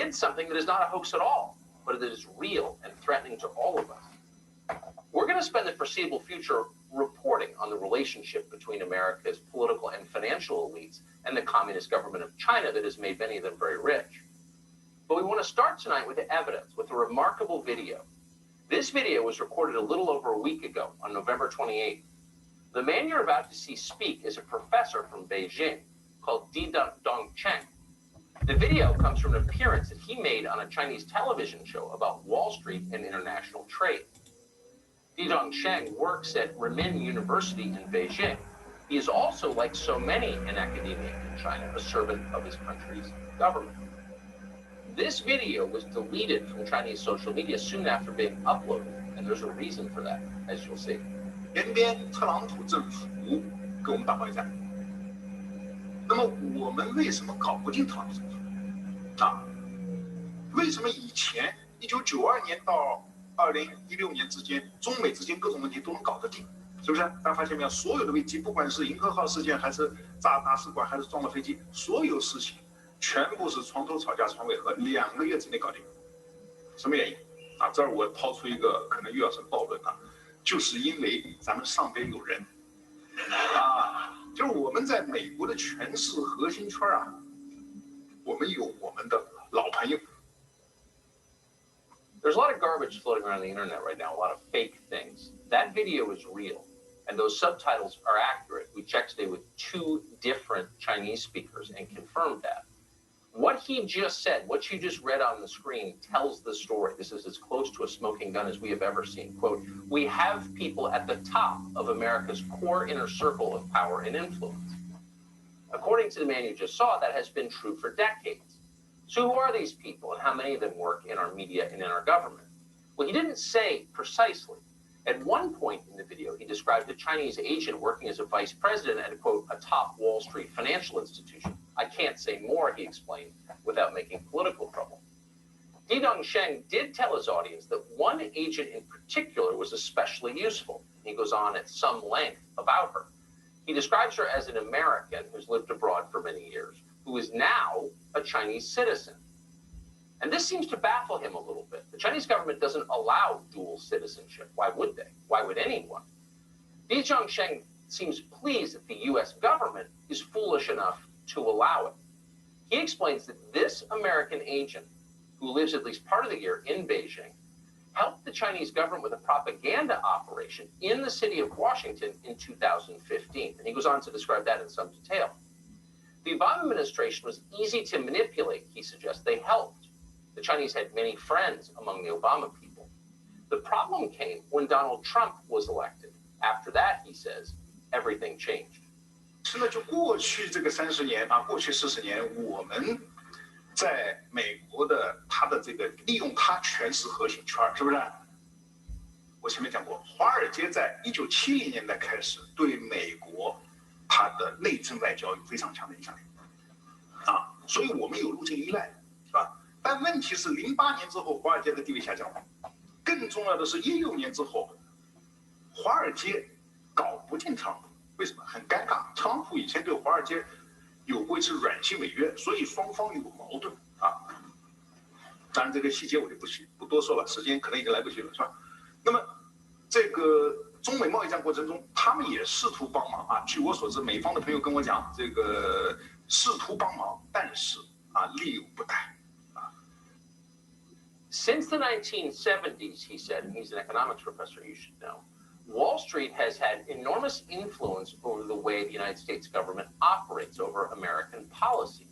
did something that is not a hoax at all, but that is real and threatening to all of us. We're going to spend the foreseeable future reporting on the relationship between America's political and financial elites and the communist government of China that has made many of them very rich. But we want to start tonight with the evidence, with a remarkable video. This video was recorded a little over a week ago, on November 28th. The man you're about to see speak is a professor from Beijing called Dong Cheng. The video comes from an appearance that he made on a Chinese television show about Wall Street and international trade. Dong Cheng works at Renmin University in Beijing. He is also, like so many in academia in China, a servant of his country's government. This video was deleted from Chinese social media soon after being uploaded, and there's a reason for that, as you'll see. 延边特朗普政府跟我们打贸易战，那么我们为什么搞不定特朗普政府？啊？为什么以前1992年到2016年之间，中美之间各种问题都能搞得定？是不是？大家发现没有？所有的危机，不管是银河号事件，还是炸大使馆，还是撞了飞机，所有事情。 全部是床头吵架床尾和，2个月之内搞定。什么原因？啊，这儿我抛出一个可能又要是暴论啊，就是因为咱们上边有人，啊，就是我们在美国的权势核心圈啊，我们有我们的老朋友。There's a lot of garbage floating around the internet right now, a lot of fake things. That video is real, and those subtitles are accurate. We checked today with 2 different Chinese speakers and confirmed that. What he just said, what you just read on the screen, tells the story. This is as close to a smoking gun as we have ever seen. Quote, we have people at the top of America's core inner circle of power and influence. According to the man you just saw, that has been true for decades. So who are these people and how many of them work in our media and in our government? Well, he didn't say precisely. At one point in the video, he described a Chinese agent working as a vice president at, quote, a top Wall Street financial institution. I can't say more, he explained, without making political trouble. Dong Cheng did tell his audience that one agent in particular was especially useful. He goes on at some length about her. He describes her as an American who's lived abroad for many years, who is now a Chinese citizen. And this seems to baffle him a little bit. The Chinese government doesn't allow dual citizenship. Why would they? Why would anyone? Dong Cheng seems pleased that the U.S. government is foolish enough to allow it. He explains that this American agent, who lives at least part of the year in Beijing, helped the Chinese government with a propaganda operation in the city of Washington in 2015. And he goes on to describe that in some detail. The Obama administration was easy to manipulate, he suggests. They helped. The Chinese had many friends among the Obama people. The problem came when Donald Trump was elected. After that, he says, everything changed. 是呢，就过去这个30年啊，过去40年，我们在美国的它的这个利用它权势核心圈，是不是？我前面讲过，华尔街在1970年代开始对美国它的内政外交有非常强的影响力，啊，所以我们有路径依赖，是吧？但问题是08年之后，华尔街的地位下降了，更重要的是16年之后，华尔街搞不定特朗普。 为什么很尴尬？特朗普以前对华尔街有过一次软性违约，所以双方有矛盾啊。当然，这个细节我就不多说了，时间可能已经来不及了，是吧？那么，这个中美贸易战过程中，他们也试图帮忙啊。据我所知，美方的朋友跟我讲，这个试图帮忙，但是啊，力有不逮啊。Since the 1970s, he said, and he's an economics professor, you should know. Wall Street has had enormous influence over the way the United States government operates over American policy.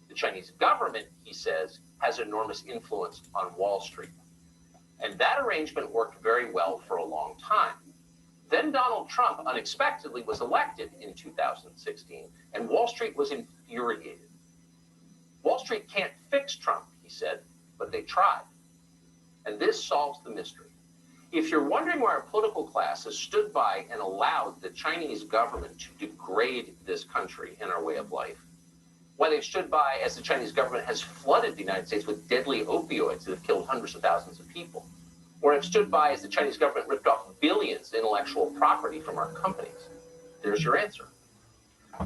The Chinese government, he says, has enormous influence on Wall Street. And that arrangement worked very well for a long time. Then Donald Trump unexpectedly was elected in 2016, and Wall Street was infuriated. Wall Street can't fix Trump, he said, but they tried. And this solves the mystery. If you're wondering why our political class has stood by and allowed the Chinese government to degrade this country and our way of life, why they've stood by as the Chinese government has flooded the United States with deadly opioids that have killed hundreds of thousands of people, or have stood by as the Chinese government ripped off billions in intellectual property from our companies, there's your answer.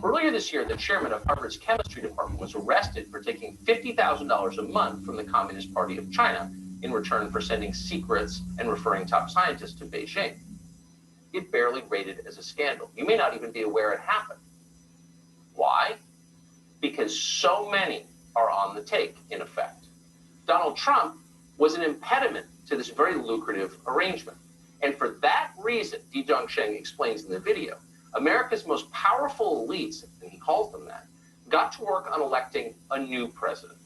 Earlier this year, the chairman of Harvard's chemistry department was arrested for taking $50,000 a month from the Communist Party of China in return for sending secrets and referring top scientists to Beijing. It barely rated as a scandal. You may not even be aware it happened. Why? Because so many are on the take, in effect. Donald Trump was an impediment to this very lucrative arrangement. And for that reason, Di Dongsheng explains in the video, America's most powerful elites, and he calls them that, got to work on electing a new president.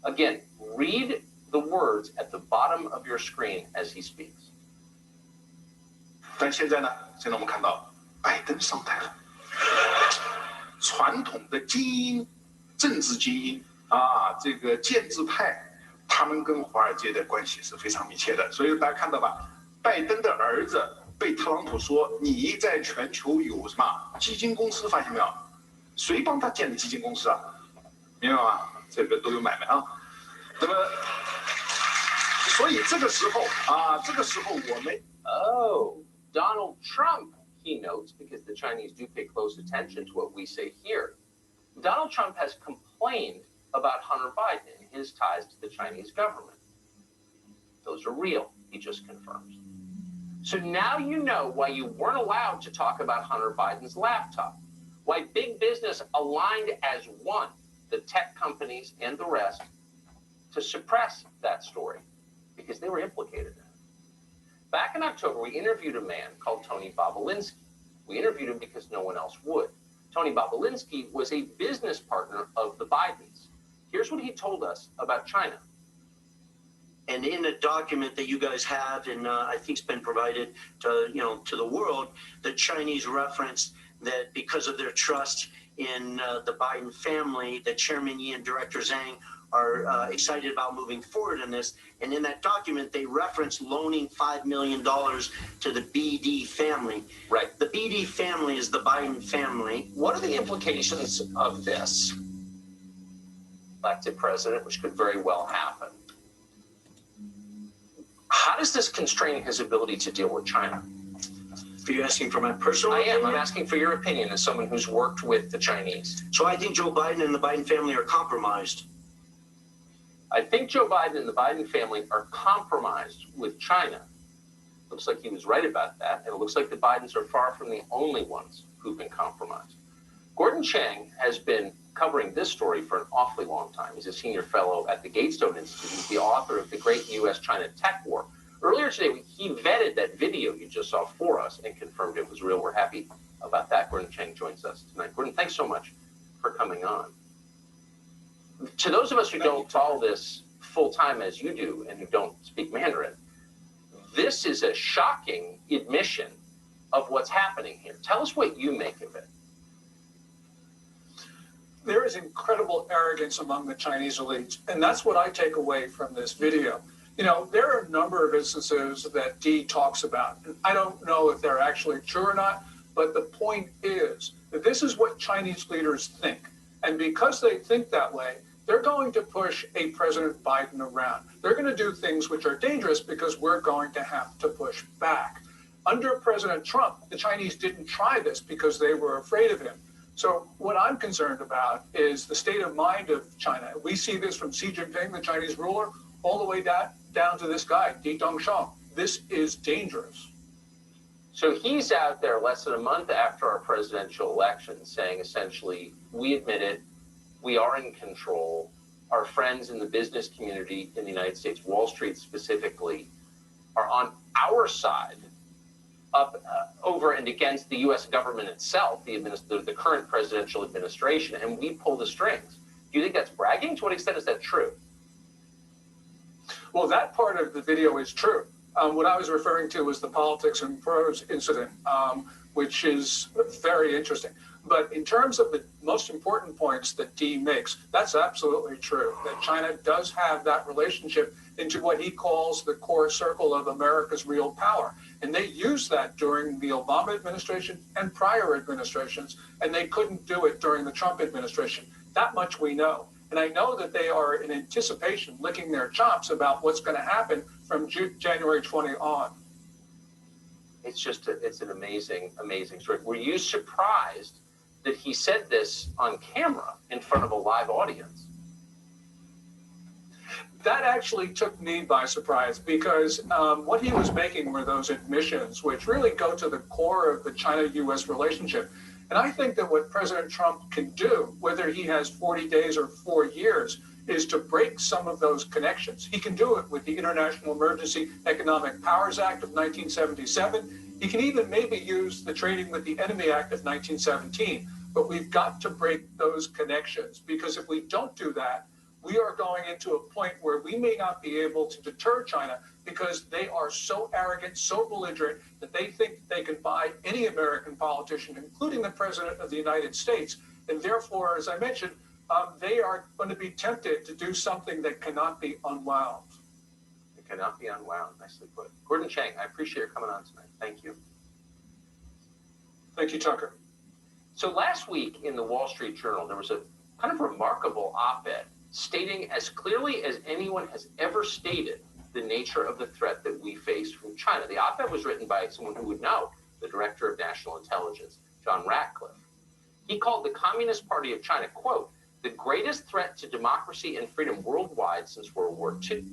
Again, read the words at the bottom of your screen as he speaks. 但现在呢，现在我们看到拜登上台了，传统的精英、政治精英啊，这个建制派，他们跟华尔街的关系是非常密切的。所以大家看到吧，拜登的儿子被特朗普说你在全球有什么基金公司，发现没有？谁帮他建的基金公司啊？明白吗？这个都有买卖啊。那么，所以这个时候啊，这个时候我们 Donald Trump, he notes, because the Chinese do pay close attention to what we say here. Donald Trump has complained about Hunter Biden and his ties to the Chinese government. Those are real, he just confirms. So now you know why you weren't allowed to talk about Hunter Biden's laptop, why big business aligned as one, the tech companies and the rest, to suppress that story, because they were implicated in it. Back in October, we interviewed a man called Tony Bobolinsky. We interviewed him because no one else would. Tony Bobolinsky was a business partner of the Bidens. Here's what he told us about China. And in a document that you guys have, and I think it's been provided to to the world, the Chinese referenced that because of their trust in the Biden family, that Chairman Yi and Director Zhang are excited about moving forward in this. And in that document, they reference loaning $5 million to the BD family. Right. The BD family is the Biden family. What are the implications of this? Elected president, which could very well happen. How does this constrain his ability to deal with China? Are you asking for my personal opinion? I'm asking for your opinion as someone who's worked with the Chinese. So I think Joe Biden and the Biden family are compromised. I think Joe Biden and the Biden family are compromised with China. Looks like he was right about that, and it looks like the Bidens are far from the only ones who've been compromised. Gordon Chang has been covering this story for an awfully long time. He's a senior fellow at the Gatestone Institute. He's the author of The Great U.S.-China Tech War. Earlier today, he vetted that video you just saw for us and confirmed it was real. We're happy about that. Gordon Chang joins us tonight. Gordon, thanks so much for coming on. To those of us who don't follow this full-time as you do and who don't speak Mandarin, this is a shocking admission of what's happening here. Tell us what you make of it. There is incredible arrogance among the Chinese elites, and that's what I take away from this video. You know, there are a number of instances that Dee talks about, and I don't know if they're actually true or not, but the point is that this is what Chinese leaders think. And because they think that way, they're going to push a President Biden around. They're going to do things which are dangerous because we're going to have to push back. Under President Trump, the Chinese didn't try this because they were afraid of him. So what I'm concerned about is the state of mind of China. We see this from Xi Jinping, the Chinese ruler, all the way down to this guy, Di Dongsheng. This is dangerous. So he's out there less than a month after our presidential election saying essentially, we admit it, we are in control. Our friends in the business community in the United States, Wall Street specifically, are on our side up over and against the U.S. government itself, the current presidential administration, and we pull the strings. Do you think that's bragging? To what extent is that true? Well, that part of the video is true. What I was referring to was the politics and prose incident, which is very interesting. But in terms of the most important points that Dee makes, that's absolutely true, that China does have that relationship into what he calls the core circle of America's real power. And they used that during the Obama administration and prior administrations, and they couldn't do it during the Trump administration. That much we know. And I know that they are in anticipation, licking their chops about what's going to happen from January 20 on. It's just, it's an amazing, amazing story. Were you surprised that he said this on camera in front of a live audience. That actually took me by surprise because what he was making were those admissions, which really go to the core of the China-U.S. relationship. And I think that what President Trump can do, whether he has 40 days or 4 years, is to break some of those connections. He can do it with the International Emergency Economic Powers Act of 1977. He can even maybe use the Trading with the Enemy Act of 1917. But we've got to break those connections, because if we don't do that, we are going into a point where we may not be able to deter China, because they are so arrogant, so belligerent, that they think they can buy any American politician, including the President of the United States. And therefore, as I mentioned, they are going to be tempted to do something that cannot be unwound. It cannot be unwound. Nicely put. Gordon Chang, I appreciate your coming on tonight. Thank you. Thank you, Tucker. So last week in the Wall Street Journal, there was a kind of remarkable op-ed stating as clearly as anyone has ever stated the nature of the threat that we face from China. The op-ed was written by someone who would know, the Director of National Intelligence, John Ratcliffe. He called the Communist Party of China, quote, the greatest threat to democracy and freedom worldwide since World War II.